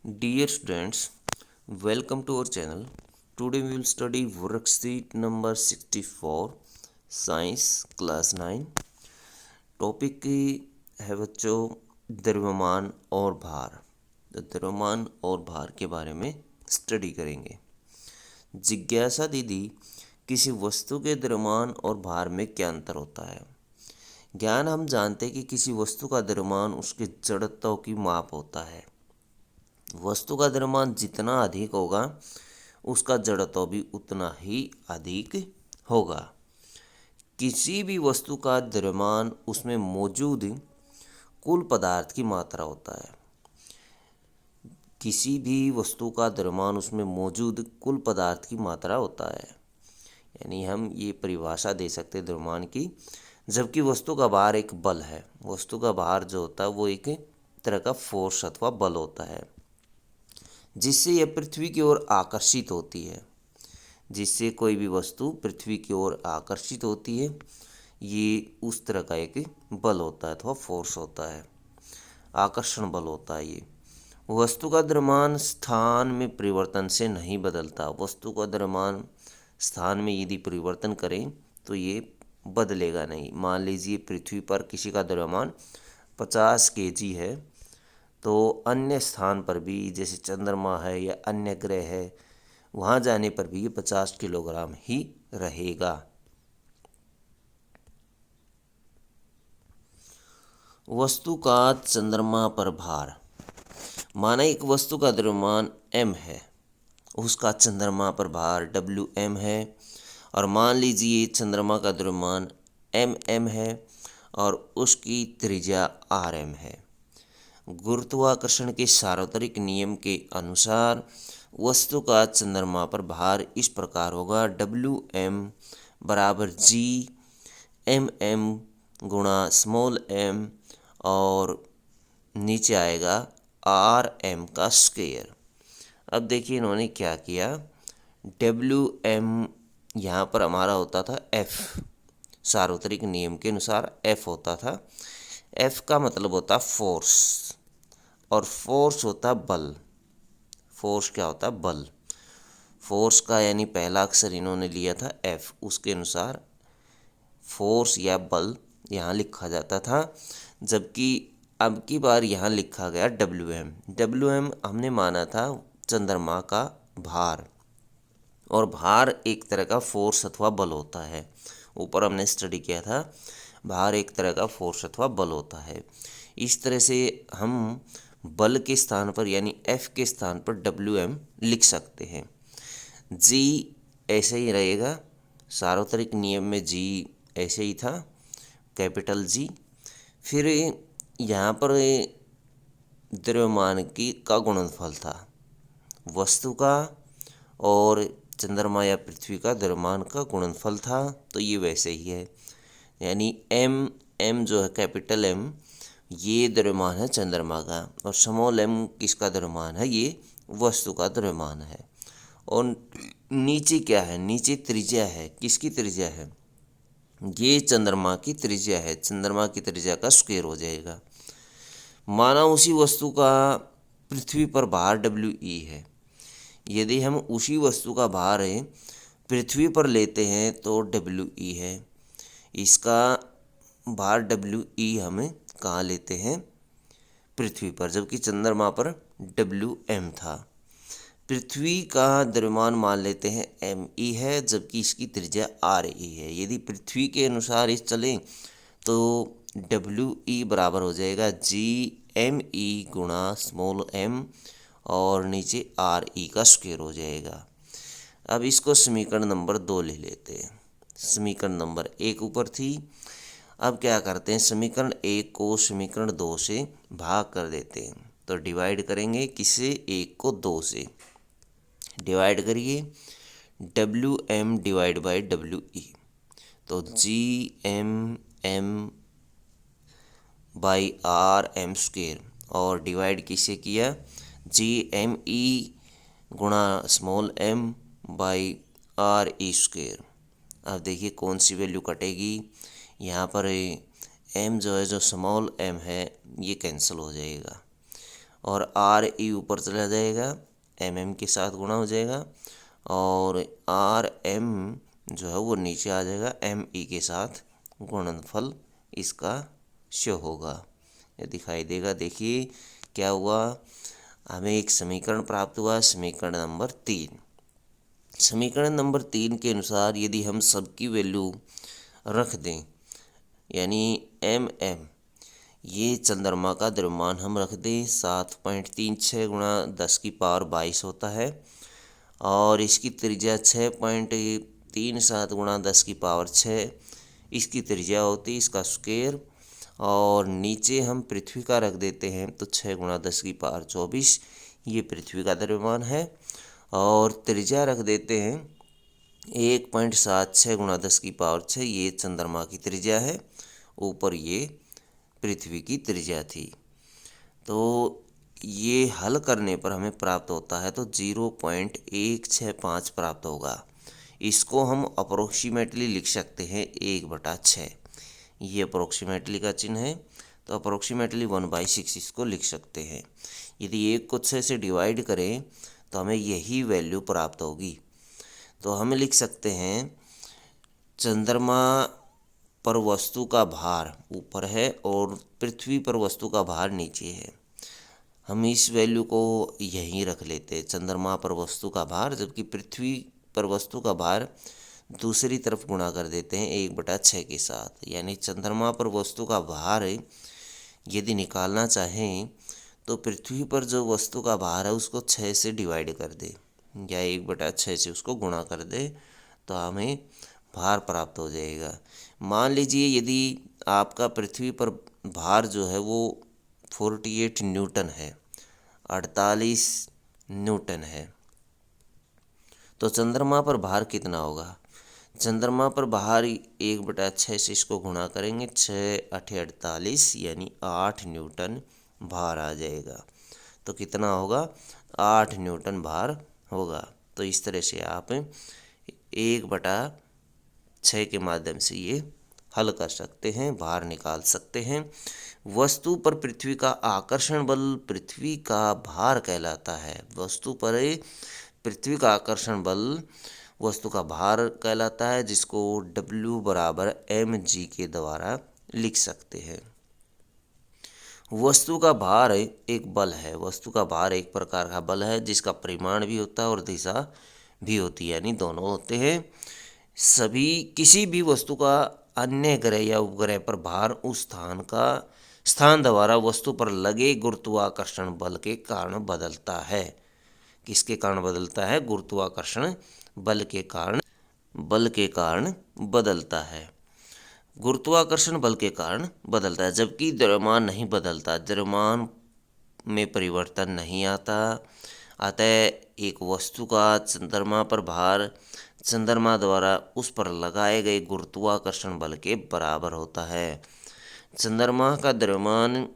Dear students, welcome to our channel. Today we will study worksheet number 64, Science Class 9. Topic की है बच्चों द्रव्यमान और भार। तो द्रव्यमान और भार के बारे में स्टडी करेंगे। जिज्ञासा दीदी, किसी वस्तु के द्रव्यमान और भार में क्या अंतर होता है? ज्ञान हम जानते हैं कि किसी वस्तु का द्रव्यमान उसके जड़त्व की माप होता है। वस्तु का द्रव्यमान जितना अधिक होगा उसका जड़त्व भी उतना ही अधिक होगा। किसी भी वस्तु का द्रव्यमान उसमें मौजूद कुल पदार्थ की मात्रा होता है। किसी भी वस्तु का द्रव्यमान उसमें मौजूद कुल पदार्थ की मात्रा होता है। यानी हम ये परिभाषा दे सकते हैं द्रव्यमान की। जबकि वस्तु का भार एक बल है। वस्तु का भार जो होता है वो एक तरह का फोर्स अथवा बल होता है, जिससे यह पृथ्वी की ओर आकर्षित होती है। जिससे कोई भी वस्तु पृथ्वी की ओर आकर्षित होती है, ये उस तरह का एक बल होता है अथवा फोर्स होता है, आकर्षण बल होता है। ये वस्तु का द्रव्यमान स्थान में परिवर्तन से नहीं बदलता। वस्तु का द्रव्यमान स्थान में यदि परिवर्तन करें तो ये बदलेगा नहीं। मान लीजिए पृथ्वी पर किसी का द्रव्यमान 50 kg है, तो अन्य स्थान पर भी जैसे चंद्रमा है या अन्य ग्रह है, वहाँ जाने पर भी ये 50 किलोग्राम ही रहेगा। वस्तु का चंद्रमा पर भार। माना एक वस्तु का द्रव्यमान m है, उसका चंद्रमा पर भार Wm है। और मान लीजिए चंद्रमा का द्रव्यमान mm है और उसकी त्रिज्या rm है। गुरुत्वाकर्षण के सार्वत्रिक नियम के अनुसार वस्तु का चंद्रमा पर भार इस प्रकार होगा: Wm बराबर G mm गुणा स्मॉल m और नीचे आएगा Rm का स्क्वायर। अब देखिए इन्होंने क्या किया। Wm यहाँ पर हमारा होता था F, सार्वत्रिक नियम के अनुसार F होता था। F का मतलब होता फोर्स और फोर्स होता बल। फोर्स क्या होता है? बल। फोर्स का यानी पहला अक्षर इन्होंने लिया था F, उसके अनुसार फोर्स या बल यहाँ लिखा जाता था। जबकि अब की बार यहाँ लिखा गया Wm। Wm हमने माना था चंद्रमा का भार, और भार एक तरह का फोर्स अथवा बल होता है। ऊपर हमने स्टडी किया था, भार एक तरह का फोर्स अथवा बल होता है। इस तरह से हम बल के स्थान पर यानी F के स्थान पर Wm लिख सकते हैं। G ऐसे ही रहेगा, सार्वत्रिक नियम में G ऐसे ही था, कैपिटल G। फिर यहाँ पर द्रव्यमान का गुणनफल था वस्तु का, और चंद्रमा या पृथ्वी का द्रव्यमान का गुणनफल था, तो ये वैसे ही है। यानी m जो है कैपिटल M, ये द्रव्यमान है चंद्रमा का, और स्मॉल m किसका द्रव्यमान है? ये वस्तु का द्रव्यमान है। और नीचे क्या है? नीचे त्रिज्या है। किसकी त्रिज्या है? ये चंद्रमा की त्रिज्या है। चंद्रमा की त्रिज्या का स्क्वायर हो जाएगा। माना उसी वस्तु का पृथ्वी पर भार We है। यदि हम उसी वस्तु का भार है पृथ्वी पर लेते हैं तो We है। इसका भार We हमें कहाँ लेते हैं? पृथ्वी पर, जबकि चंद्रमा पर Wm था। पृथ्वी का द्रव्यमान मान लेते हैं Me है, जबकि इसकी त्रिज्या Re है। यदि पृथ्वी के अनुसार इस चलें तो We बराबर हो जाएगा Gme गुणा स्मॉल m और नीचे Re का स्क्वायर हो जाएगा। अब इसको समीकरण नंबर 2 ले लेते हैं। समीकरण नंबर 1 ऊपर थी। अब क्या करते हैं, समीकरण 1 को समीकरण 2 से भाग कर देते हैं। तो डिवाइड करेंगे किससे? 1 को 2 से डिवाइड करिए। Wm डिवाइड बाई We, तो Gmm बाई Rm स्क्वायर, और डिवाइड किससे किया? Gme गुणा small m by Re square. अब देखिए कौन सी वैल्यू कटेगी। यहाँ पर m जो है, जो स्मॉल m है, ये कैंसिल हो जाएगा, और आर ई ऊपर चला जाएगा, एम एम के साथ गुणा हो जाएगा, और आर एम जो है वो नीचे आ जाएगा, एम ई के साथ गुणनफल इसका शो होगा, ये दिखाई देगा। देखिए क्या हुआ, हमें एक समीकरण प्राप्त हुआ, समीकरण नंबर 3। समीकरण नंबर 3 के अनुसार यदि हम सबकी वैल्यू रख दें, यानी एम एम ये चंद्रमा का द्रव्यमान हम रख दें 7.36 गुणा 10 की पावर 22 होता है, और इसकी त्रिज्या 6.37 गुणा 10 की पावर 6 इसकी त्रिज्या होती है, इसका स्क्वायर, और नीचे हम पृथ्वी का रख देते हैं तो 6 गुणा 10 की पावर 24 ये पृथ्वी का द्रव्यमान है, और त्रिज्या रख देते हैं 1.76 गुणा 10 की पावर 6 ये चंद्रमा की त्रिज्या है, ऊपर ये पृथ्वी की त्रिज्या थी। तो ये हल करने पर हमें प्राप्त होता है तो 0.165 प्राप्त होगा। इसको हम अप्रोक्सीमेटली लिख सकते हैं 1/6, ये अप्रोक्सीमेटली का चिन्ह है, तो अप्रोक्सीमेटली 1/6 इसको लिख सकते हैं। यदि 1 को 6 से डिवाइड करें तो हमें यही वैल्यू प्राप्त होगी। तो हम लिख सकते हैं चंद्रमा पर वस्तु का भार ऊपर है और पृथ्वी पर वस्तु का भार नीचे है। हम इस वैल्यू को यहीं रख लेते हैं, चंद्रमा पर वस्तु का भार, जबकि पृथ्वी पर वस्तु का भार दूसरी तरफ गुणा कर देते हैं 1/6 के साथ। यानी चंद्रमा पर वस्तु का भार यदि निकालना चाहें तो पृथ्वी पर जो वस्तु का भार है उसको 6 से डिवाइड कर दे, या 1/6 से उसको गुणा कर दे, तो हमें भार प्राप्त हो जाएगा। मान लीजिए यदि आपका पृथ्वी पर भार जो है वो 48 न्यूटन है, 48 न्यूटन है, तो चंद्रमा पर भार कितना होगा? चंद्रमा पर भार 1/6 से इसको गुणा करेंगे, 6×8 = 48 यानी 8 न्यूटन भार आ जाएगा। तो कितना होगा? 8 न्यूटन भार होगा। तो इस तरह से आप 1/6 के माध्यम से ये हल कर सकते हैं, भार निकाल सकते हैं। वस्तु पर पृथ्वी का आकर्षण बल पृथ्वी का भार कहलाता है। वस्तु पर पृथ्वी का आकर्षण बल वस्तु का भार कहलाता है, जिसको W = mg के द्वारा लिख सकते हैं। वस्तु का भार एक बल है। वस्तु का भार एक प्रकार का बल है जिसका परिमाण भी होता है और दिशा भी होती है, यानी दोनों होते हैं। किसी भी वस्तु का अन्य ग्रह या उपग्रह पर भार उस स्थान द्वारा वस्तु पर लगे गुरुत्वाकर्षण बल के कारण बदलता है। किसके कारण बदलता है? गुरुत्वाकर्षण बल के कारण बदलता है। गुरुत्वाकर्षण बल के कारण बदलता है, जबकि द्रव्यमान नहीं बदलता, द्रव्यमान में परिवर्तन नहीं आता। अतः एक वस्तु का चंद्रमा पर भार चंद्रमा द्वारा उस पर लगाए गए गुरुत्वाकर्षण बल के बराबर होता है। चंद्रमा का द्रव्यमान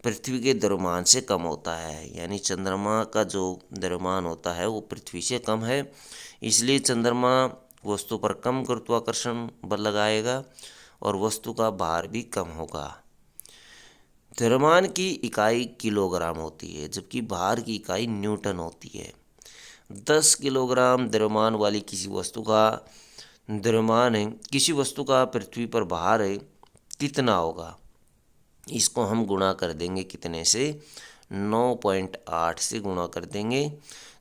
पृथ्वी के द्रव्यमान से कम होता है, यानी चंद्रमा का जो द्रव्यमान होता है वो पृथ्वी से कम है, इसलिए चंद्रमा वस्तु पर कम गुरुत्वाकर्षण बल लगाएगा और वस्तु का भार भी कम होगा। द्रव्यमान की इकाई किलोग्राम होती है, जबकि भार की इकाई न्यूटन होती है। 10 किलोग्राम द्रव्यमान वाली किसी वस्तु का पृथ्वी पर भार कितना होगा? इसको हम गुणा कर देंगे कितने से? 9.8 से गुणा कर देंगे।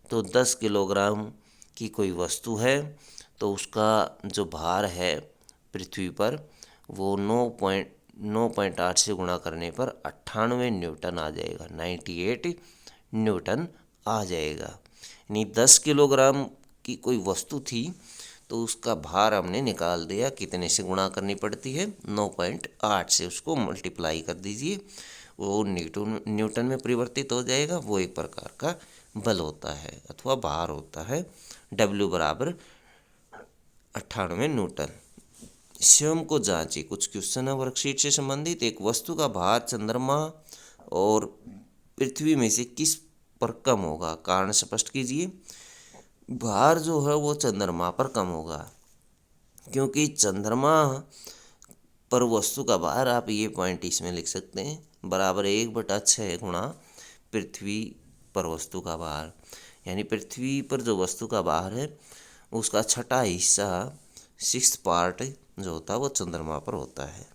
तो 10 किलोग्राम की कोई वस्तु है तो उसका जो भार है पृथ्वी पर वो 9.8 से गुणा करने पर 98 न्यूटन आ जाएगा, 98 न्यूटन आ जाएगा। यानी 10 किलोग्राम की कोई वस्तु थी तो उसका भार हमने निकाल दिया, कितने से गुणा करनी पड़ती है? 9.8 से, उसको मल्टीप्लाई कर दीजिए, वो न्यूटन में परिवर्तित हो जाएगा। वो एक प्रकार का बल होता है अथवा भार होता है। W = 98 Newton. स्वयं को जांचिए। कुछ क्वेश्चन है वर्कशीट से संबंधित। एक वस्तु का भार चंद्रमा और पृथ्वी में से किस पर कम होगा? कारण स्पष्ट कीजिए। भार जो है वो चंद्रमा पर कम होगा, क्योंकि चंद्रमा पर वस्तु का भार, आप ये पॉइंट इसमें लिख सकते हैं, बराबर 1/6 गुणा पृथ्वी पर वस्तु का भार, यानी पृथ्वी पर जो वस्तु का भार है उसका छठा हिस्सा, 6th पार्ट जो होता है वो चंद्रमा पर होता है।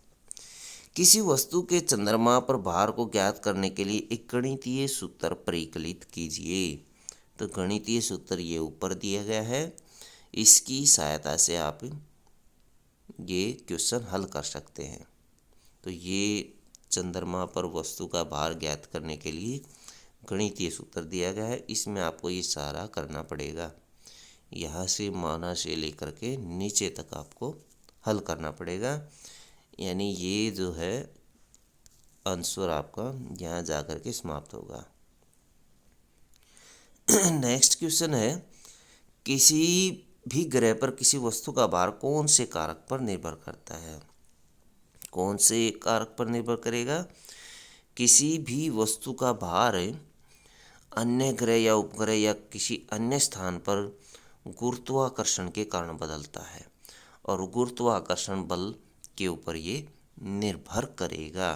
किसी वस्तु के चंद्रमा पर भार को ज्ञात करने के लिए एक गणितीय सूत्र परिकलित कीजिए। तो गणितीय सूत्र ये ऊपर दिया गया है, इसकी सहायता से आप ये क्वेश्चन हल कर सकते हैं। तो ये चंद्रमा पर वस्तु का भार ज्ञात करने के लिए गणितीय सूत्र दिया गया है, इसमें आपको ये सारा करना पड़ेगा। यहाँ से माना से लेकर के नीचे तक आपको हल करना पड़ेगा, यानी ये जो है आंसर आपका यहाँ जा कर के समाप्त होगा। नेक्स्ट क्वेश्चन है, किसी भी ग्रह पर किसी वस्तु का भार कौन से कारक पर निर्भर करता है? कौन से कारक पर निर्भर करेगा? किसी भी वस्तु का भार अन्य ग्रह या उपग्रह या किसी अन्य स्थान पर गुरुत्वाकर्षण के कारण बदलता है, और गुरुत्वाकर्षण बल के ऊपर ये निर्भर करेगा।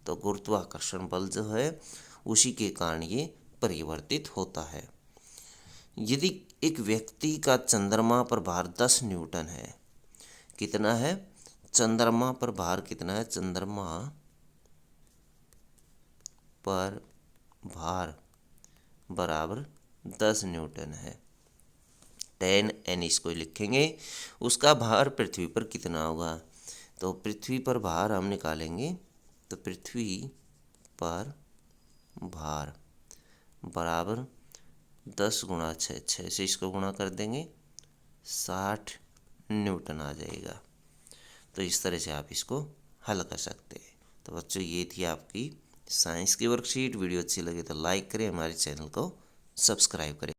तो गुरुत्वाकर्षण बल जो है उसी के कारण ये परिवर्तित होता है। यदि एक व्यक्ति का चंद्रमा पर भार 10 न्यूटन है, कितना है? चंद्रमा पर भार कितना है? चंद्रमा पर भार बराबर 10 न्यूटन है, 10 n इसको लिखेंगे। उसका भार पृथ्वी पर कितना होगा? तो पृथ्वी पर भार हम निकालेंगे, तो पृथ्वी पर भार बराबर 10 गुणा 6, 6 से इसको गुणा कर देंगे, 60 न्यूटन आ जाएगा। तो इस तरह से आप इसको हल कर सकते हैं। तो बच्चों ये थी आपकी साइंस की वर्कशीट। वीडियो अच्छी लगे तो लाइक करें, हमारे चैनल को सब्सक्राइब करें।